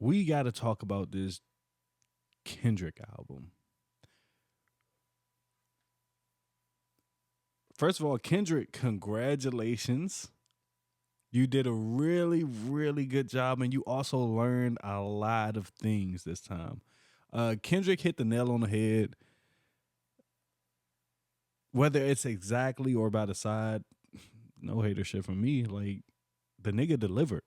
we got to talk about this Kendrick album. First of all, Kendrick, congratulations. You did a really, really good job, and you also learned a lot of things this time. Kendrick hit the nail on the head. Whether it's exactly or by the side, no hater shit from me. Like, the nigga delivered.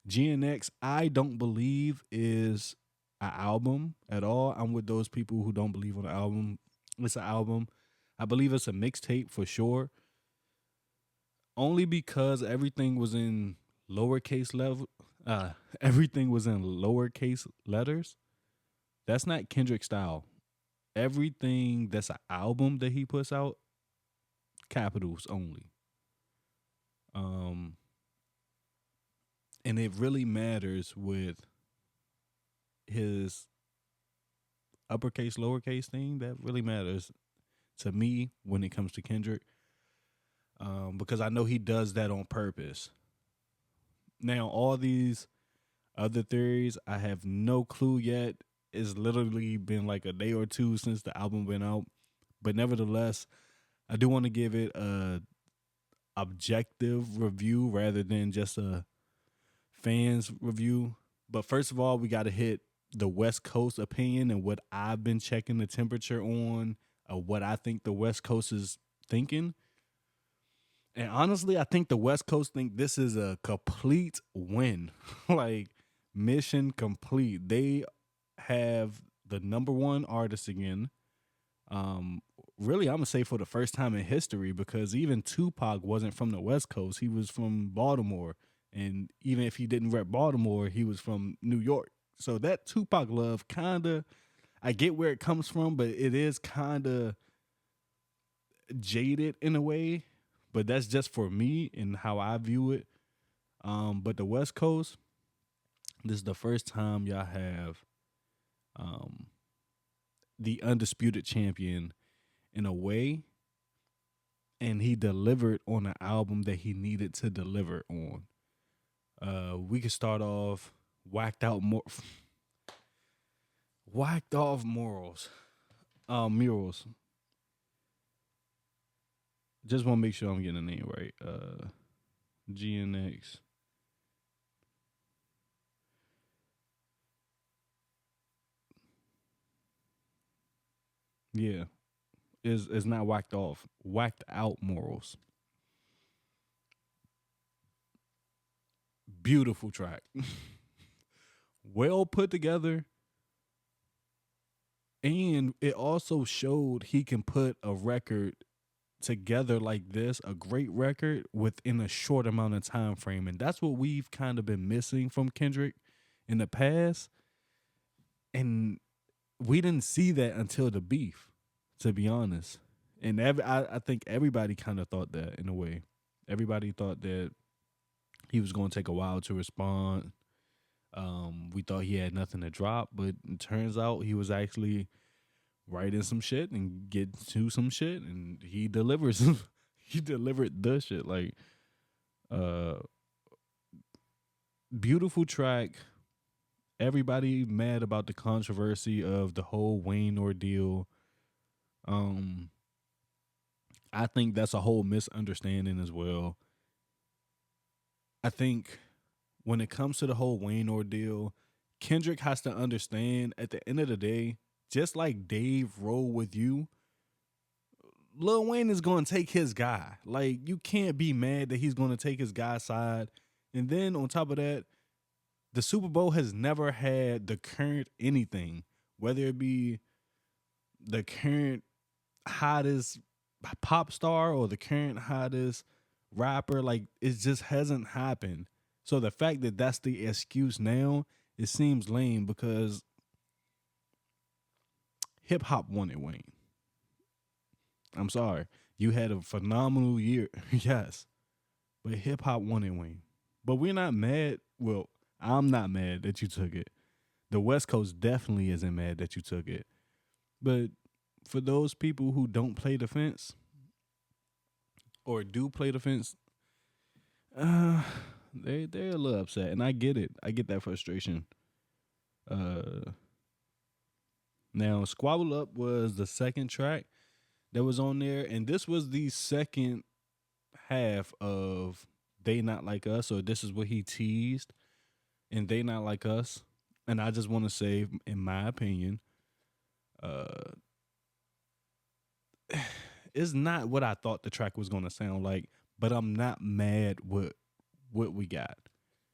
GNX, I don't believe is an album at all. I'm with those people who don't believe on the album. It's an album. I believe it's a mixtape for sure. Only because everything was in lowercase level. Everything was in lowercase letters. That's not Kendrick style. Everything that's an album that he puts out, capitals only. Um, and it really matters with his uppercase, lowercase thing. That really matters to me when it comes to Kendrick, because I know he does that on purpose. Now, all these other theories, I have no clue yet. It's literally been like a day or two since the album went out, but nevertheless, I do want to give it a objective review rather than just a fans review. But first of all, we got to hit the West Coast opinion and what I've been checking the temperature on, what I think the West Coast is thinking. And honestly, I think the West Coast think this is a complete win. Like, mission complete. They have the number one artist again. Um, really, I'm gonna say for the first time in history, because even Tupac wasn't from the West Coast; he was from Baltimore, and even if he didn't rep Baltimore, he was from New York. So that Tupac love, kinda, I get where it comes from, but it is kinda jaded in a way. But that's just for me and how I view it. But the West Coast, this is the first time y'all have um, the undisputed champion in a way, and he delivered on an album that he needed to deliver on. We could start off whacked out more, whacked off morals, murals. Just want to make sure I'm getting the name right. GNX. Yeah, is not whacked off, whacked out morals. Beautiful track, well put together, and it also showed he can put a record together like this, a great record within a short amount of time frame, and that's what we've kind of been missing from Kendrick in the past, and we didn't see that until the beef, to be honest. And I think everybody kind of thought that in a way. Everybody thought that he was going to take a while to respond. We thought he had nothing to drop, but it turns out he was actually writing some shit and get to some shit, and he delivers. He delivered the shit. Like, uh, beautiful track. Everybody mad about the controversy of the whole Wayne ordeal. Um, I think that's a whole misunderstanding as well. I think when it comes to the whole Wayne ordeal, Kendrick has to understand at the end of the day, just like Dave rolled with you, Lil Wayne is going to take his guy. Like, you can't be mad that he's going to take his guy's side. And then on top of that, the Super Bowl has never had the current anything, whether it be the current hottest pop star or the current hottest rapper. Like, it just hasn't happened. So the fact that that's the excuse now, it seems lame because hip hop wanted Wayne. I'm sorry. You had a phenomenal year. Yes. But hip hop wanted Wayne. But we're not mad. Well, I'm not mad that you took it. The West Coast definitely isn't mad that you took it. But for those people who don't play the fence or do play the fence, uh, they're a little upset, and I get it. I get that frustration. Uh, Now Squabble Up was the second track that was on there, and this was the second half of They Not Like Us, or this is what he teased and They Not Like Us. And I just want to say, in my opinion, uh, it's not what I thought the track was going to sound like, but I'm not mad with what we got,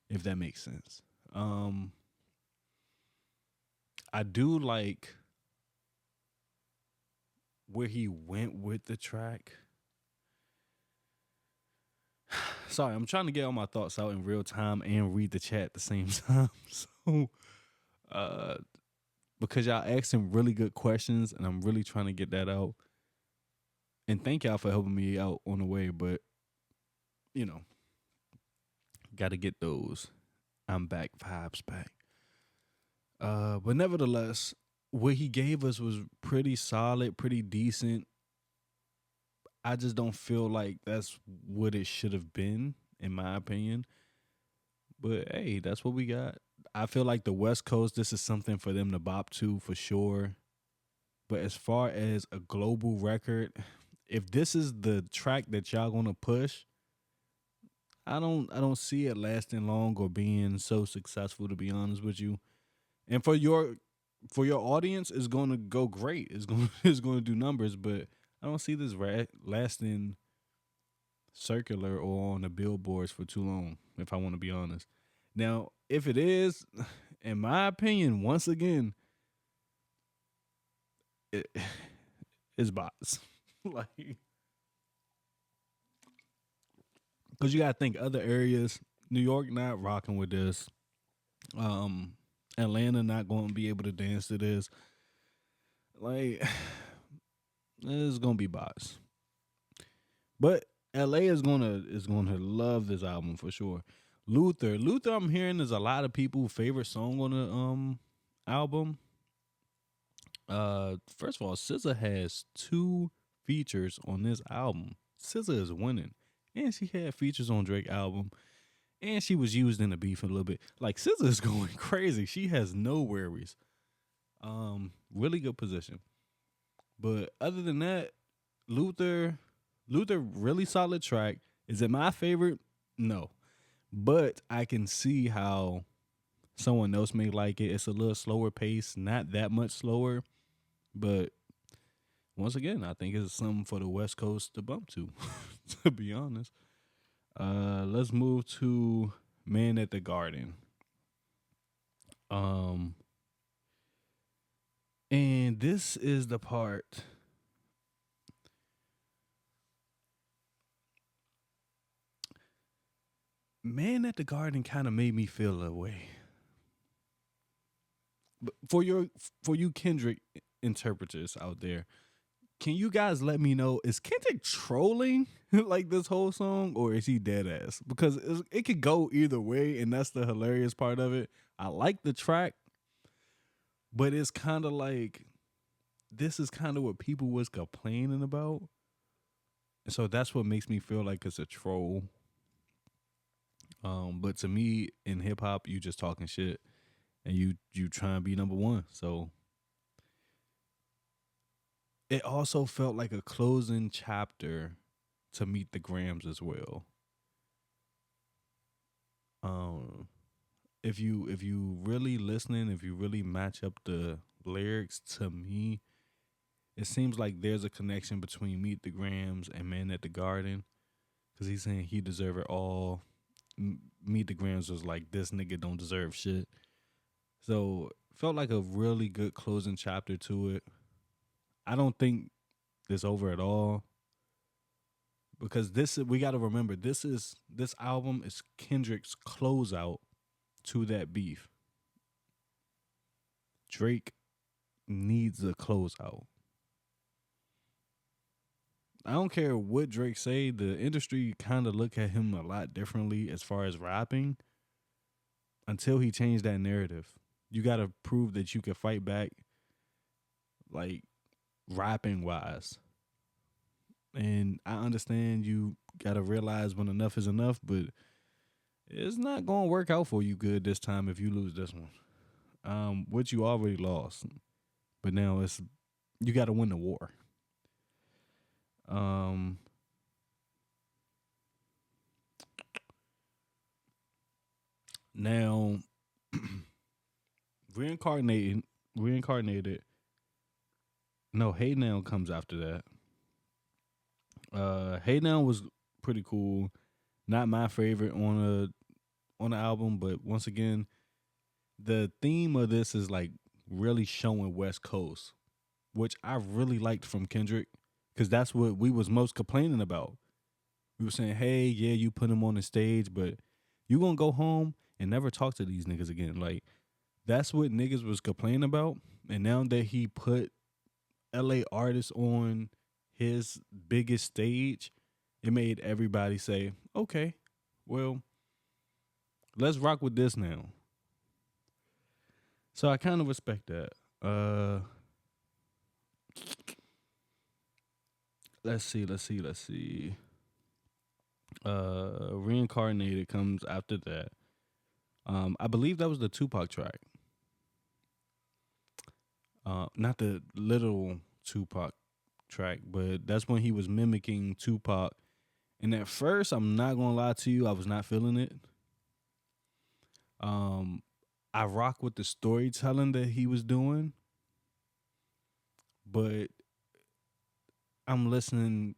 if that makes sense. Um, I do like where he went with the track. Sorry, I'm trying to get all my thoughts out in real time and read the chat at the same time. So, uh, because y'all asking really good questions, and I'm really trying to get that out. And thank y'all for helping me out on the way. But you know, got to get those I'm back vibes back. But nevertheless, what he gave us was pretty solid, pretty decent. I just don't feel like that's what it should have been, in my opinion. But hey, that's what we got. I feel like the West Coast, this is something for them to bop to for sure. But as far as a global record, if this is the track that y'all gonna push, I don't see it lasting long or being so successful, to be honest with you. And for your audience, it's gonna go great. It's going it's going to do numbers, but I don't see this lasting circular or on the billboards for too long. If I want to be honest. Now, if it is, in my opinion, once again, it, it's bots. Like, because you gotta think other areas. New York not rocking with this. Um, Atlanta not going to be able to dance to this. Like, it's gonna be bots. But LA is gonna love this album for sure. Luther, I'm hearing is a lot of people's favorite song on the album. First of all, SZA has two features on this album. SZA is winning, and she had features on Drake album, and she was used in the beef a little bit. Like SZA is going crazy. She has no worries. Really good position. But other than that, Luther, Luther, really solid track. Is it my favorite? No, but I can see how someone else may like it. It's a little slower pace, not that much slower, but once again, I think it's something for the West Coast to bump to. To be honest, let's move to Man at the Garden. Um, and this is the part. Man at the Garden kind of made me feel a way. But for you Kendrick interpreters out there, can you guys let me know, is Kendrick trolling like this whole song, or is he dead ass? Because it could go either way, and that's the hilarious part of it. I like the track, but it's kind of like this is kind of what people was complaining about, and so that's what makes me feel like it's a troll. But to me, in hip hop, you just talking shit, and you try and be number one. So it also felt like a closing chapter to Meet the Grams as well. Um, if you really listening, if you really match up the lyrics, to me, it seems like there's a connection between Meet the Grams and Man at the Garden, because he's saying he deserve it all. Meet the Grams was like, this nigga don't deserve shit. So felt like a really good closing chapter to it. I don't think it's over at all, because we got to remember, this album is Kendrick's closeout to that beef. Drake needs a closeout. I don't care what Drake say, the industry kind of look at him a lot differently as far as rapping until he changed that narrative. You got to prove that you can fight back, like rapping wise. And I understand you got to realize when enough is enough, but It's not gonna work out for you good this time if you lose this one. Which you already lost, but now it's you got to win the war. Um, Now reincarnated, reincarnated. No, Hey Now comes after that. Hey Now was pretty cool. Not my favorite on the album, but once again, the theme of this is like really showing West Coast, which I really liked from Kendrick, because that's what we was most complaining about. We were saying, hey, yeah, you put him on the stage, but you gonna go home and never talk to these niggas again. Like that's what niggas was complaining about. And now that he put LA artists on his biggest stage, it made everybody say, okay, well, let's rock with this now. So I kind of respect that. Let's see. Reincarnated comes after that. I believe that was the Tupac track. Not the literal Tupac track, but that's when he was mimicking Tupac. And at first, I'm not gonna lie to you, I was not feeling it. Um, I rock with the storytelling that he was doing, but I'm listening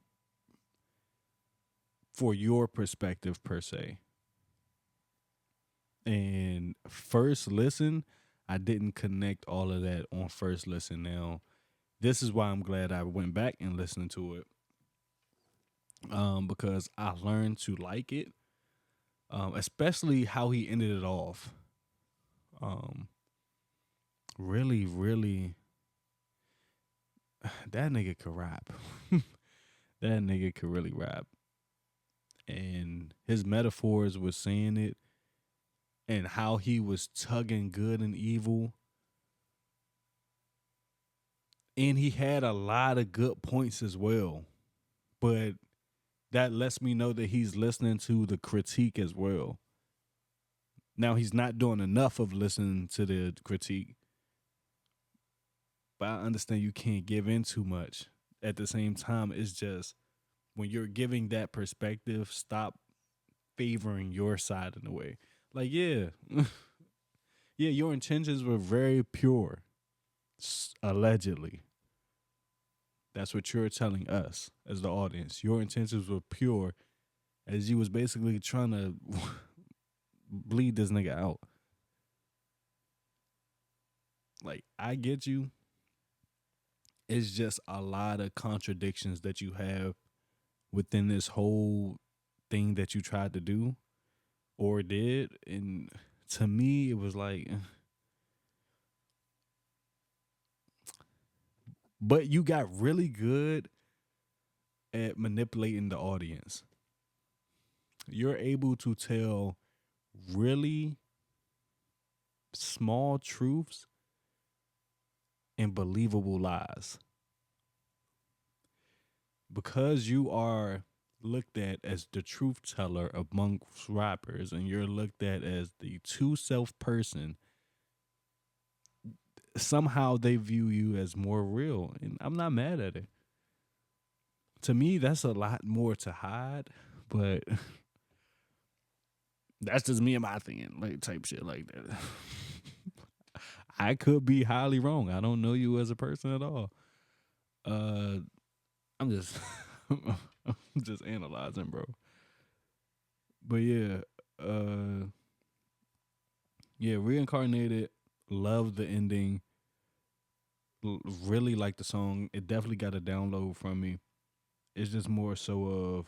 for your perspective per se. And first listen, I didn't connect all of that on first listen. Now, this is why I'm glad I went back and listened to it. Because I learned to like it, especially how he ended it off. Um, really, really, that nigga could rap. That nigga could really rap, and his metaphors was saying it, and how he was tugging good and evil, and he had a lot of good points as well. But that lets me know that he's listening to the critique as well. Now he's not doing enough of listening to the critique, but I understand you can't give in too much. At the same time, it's just when you're giving that perspective, stop favoring your side in a way. Like, yeah, yeah, your intentions were very pure, allegedly. That's what you're telling us as the audience. Your intentions were pure, as you was basically trying to bleed this nigga out. Like, I get you. It's just a lot of contradictions that you have within this whole thing that you tried to do or did. And to me, it was like, but you got really good at manipulating the audience. You're able to tell really small truths and believable lies. Because you are looked at as the truth teller amongst rappers and you're looked at as the true self person, somehow they view you as more real. And I'm not mad at it. To me, that's a lot more to hide, but that's just me and my thing, like type shit like that. I could be highly wrong. I don't know you as a person at all. Uh, I'm just, I'm just analyzing, bro. But yeah, uh, yeah, reincarnated. Love the ending. Really like the song. It definitely got a download from me. It's just more so of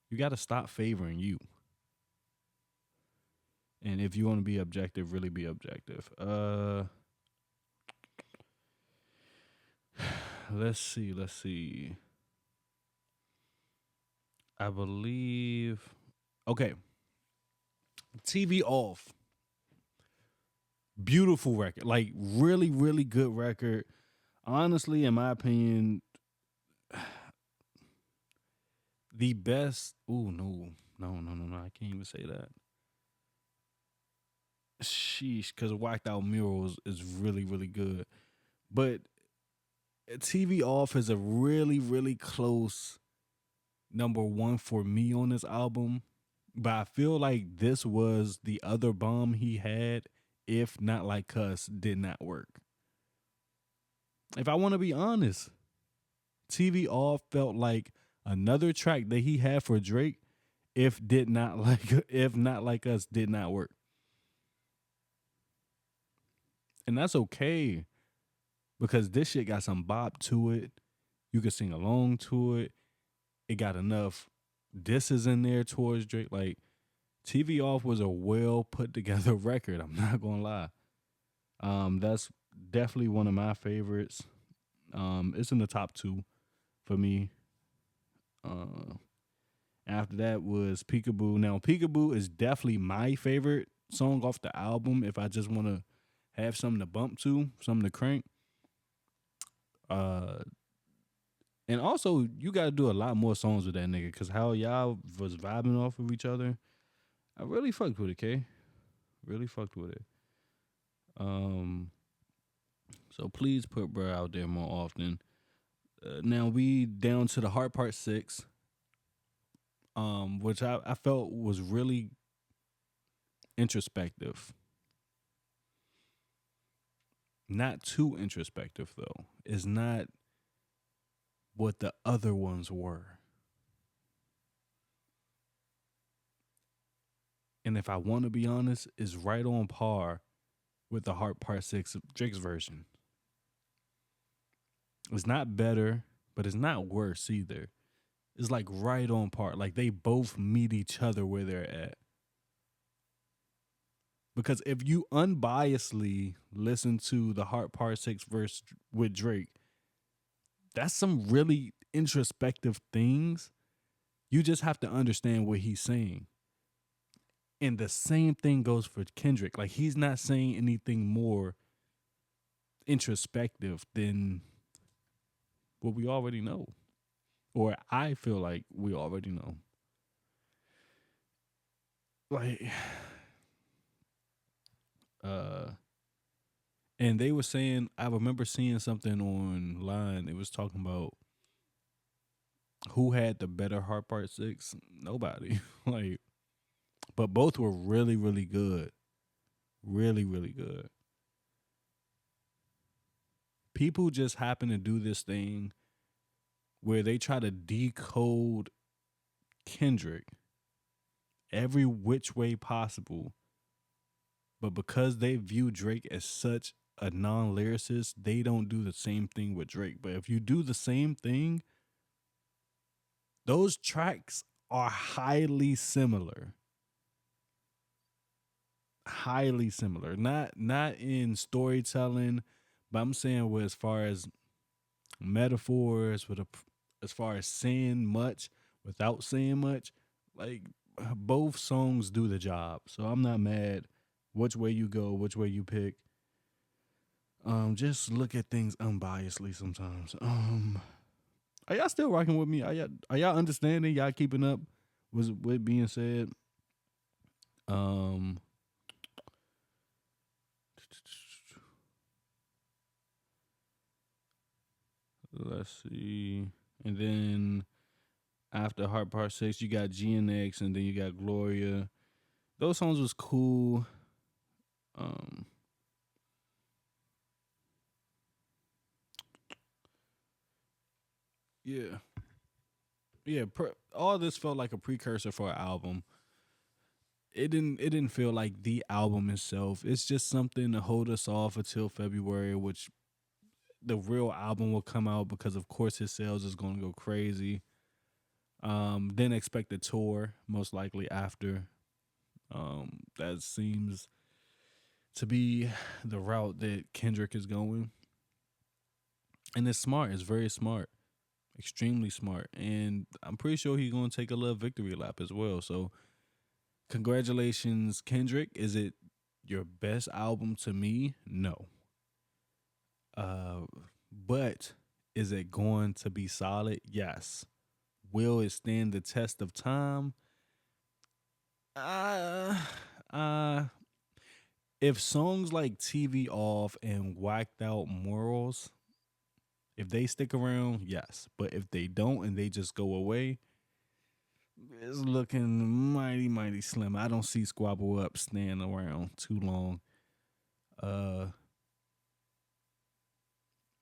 you got to stop favoring you. And if you want to be objective, really be objective. Let's see. I believe. Okay. TV off. Beautiful record. Like really, really good record. Honestly, in my opinion, the best. Oh no. No. I can't even say that. Sheesh, because Whacked Out Murals is really, really good. But TV Off is a really, really close number one for me on this album. But I feel like this was the other bomb he had, if Not Like Us did not work. If I want to be honest, TV Off felt like another track that he had for Drake, if Not Like Us did not work. And that's okay because this shit got some bop to it. You can sing along to it. It got enough disses in there towards Drake. Like TV Off was a well put together record. I'm not gonna lie. That's definitely one of my favorites. It's in the top two for me. Uh, After that was Peekaboo. Now Peekaboo is definitely my favorite song off the album. If I just want to have something to bump to, something to crank. Uh, and also you got to do a lot more songs with that nigga because how y'all was vibing off of each other. I really fucked with it, K. Really fucked with it. Um, so please put bro out there more often. Now we down to the hard part 6, which I felt was really introspective. Not too introspective though. It's not what the other ones were. And if I want to be honest, is right on par with the Heart Part 6 Drake's version. It's not better, but it's not worse either. It's like right on par. Like they both meet each other where they're at. Because if you unbiasedly listen to the Heart Part 6 verse with Drake, that's some really introspective things. You just have to understand what he's saying. And the same thing goes for Kendrick. Like he's not saying anything more introspective than what we already know. Or I feel like we already know. Like uh and they were saying I remember seeing something online. It was talking about who had the better Heart Part 6. Nobody. Like but both were really, really good. Really, really good. People just happen to do this thing where they try to decode Kendrick every which way possible. But because they view Drake as such a non lyricist, they don't do the same thing with Drake. But if you do the same thing, those tracks are highly similar. Highly similar. Not in storytelling, but I'm saying with as far as metaphors, as far as saying much without saying much, like both songs do the job. So I'm not mad which way you go, which way you pick. Just look at things unbiasedly sometimes. Are y'all still rocking with me? Are y'all understanding? Y'all keeping up with being said? Um, let's see. And then after Heart Part 6, you got GNX, and then you got Gloria. Those songs was cool. Um, yeah, yeah. All this felt like a precursor for an album. It didn't feel like the album itself. It's just something to hold us off until February, which the real album will come out because of course his sales is going to go crazy. Then expect a tour most likely after. That seems to be the route that Kendrick is going, and it's smart. It's very smart, extremely smart, and I'm pretty sure he's going to take a little victory lap as well. So congratulations, Kendrick. Is it your best album to me? No. Uh, but is it going to be solid? Yes. Will it stand the test of time? Uh, uh, if songs like TV Off and Whacked Out Morals, if they stick around, yes. But if they don't and they just go away, it's looking mighty, mighty slim. I don't see Squabble Up staying around too long. Uh,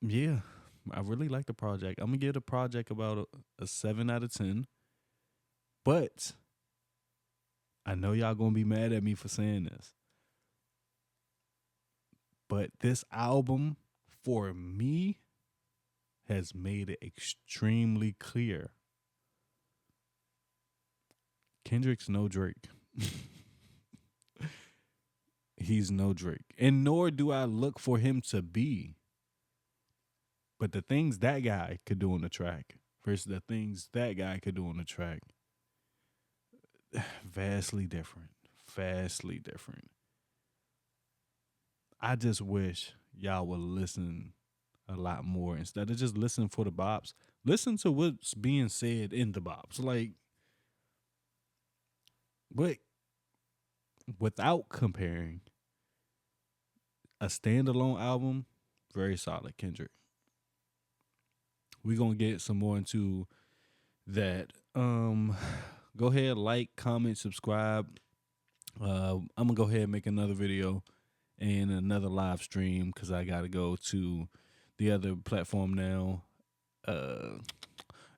yeah, I really like the project. I'm gonna give the project about a 7 out of 10. But I know y'all gonna be mad at me for saying this. But this album, for me, has made it extremely clear Kendrick's no Drake. He's no Drake. And nor do I look for him to be. But the things that guy could do on the track versus the things that guy could do on the track, vastly different. Vastly different. I just wish y'all would listen a lot more instead of just listening for the bops. Listen to what's being said in the bops. Like, but without comparing, a standalone album, very solid, Kendrick. We're gonna get some more into that. Go ahead, like, comment, subscribe. I'm gonna go ahead and make another video and another live stream because I gotta go to the other platform now. And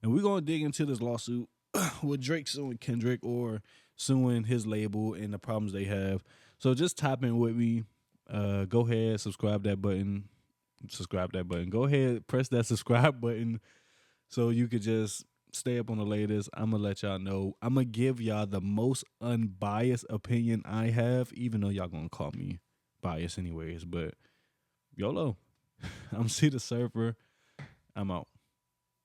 we're gonna dig into this lawsuit with Drake suing Kendrick or suing his label and the problems they have. So just tap in with me. Go ahead, subscribe that button. Subscribe that button. Go ahead, press that subscribe button so you could just stay up on the latest. I'm gonna let y'all know. I'm gonna give y'all the most unbiased opinion I have, even though y'all gonna call me biased anyways. But YOLO. I'm C the Surfer. I'm out.